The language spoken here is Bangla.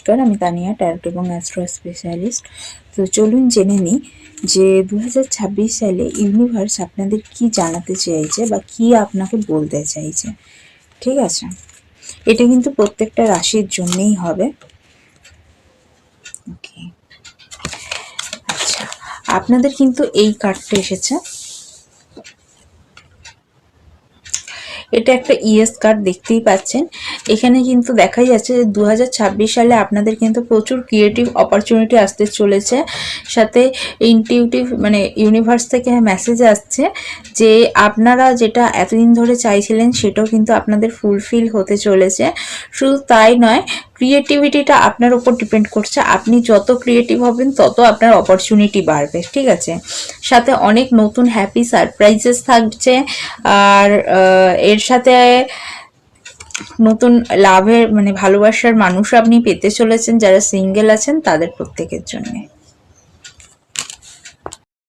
নমস্কার, আমি তানিয়া, ট্যারোট এবং অ্যাস্ট্রো স্পেশালিস্ট। তো চলুন জেনে নিই যে 2026 সালে ইউনিভার্স আপনাদের কি জানাতে চাইছে বা কি আপনাকে বলতে চাইছে। ঠিক আছে, এটা কিন্তু প্রত্যেকটা রাশির জন্যেই হবে। ওকে, আচ্ছা, আপনাদের কিন্তু এই কার্ডটা এসেছে। এটা একটা ইএস কার্ড, দেখতেই পাচ্ছেন। এখানে কিন্তু দেখাই যাচ্ছে যে 2026 সালে আপনাদের কিন্তু প্রচুর ক্রিয়েটিভ অপরচুনিটি আসতে চলেছে। সাথে ইনটিউটিভ মানে ইউনিভার্স থেকে মেসেজ আসছে যে আপনারা যেটা এতদিন ধরে চাইছিলেন সেটাও কিন্তু আপনাদের ফুলফিল হতে চলেছে। শুধু তাই নয়, ক্রিয়েটিভিটিটা আপনার উপর ডিপেন্ড করছে। আপনি যত ক্রিয়েটিভ হবেন তত আপনার অপরচুনিটি বাড়বে। ঠিক আছে, সাথে অনেক নতুন হ্যাপি সারপ্রাইজেস থাকছে। আর এর সাথে নতুন লাভের মানে ভালোবাসার মানুষ আপনি পেতে চলেছেন। যারা সিঙ্গেল আছেন তাদের প্রত্যেকের জন্য।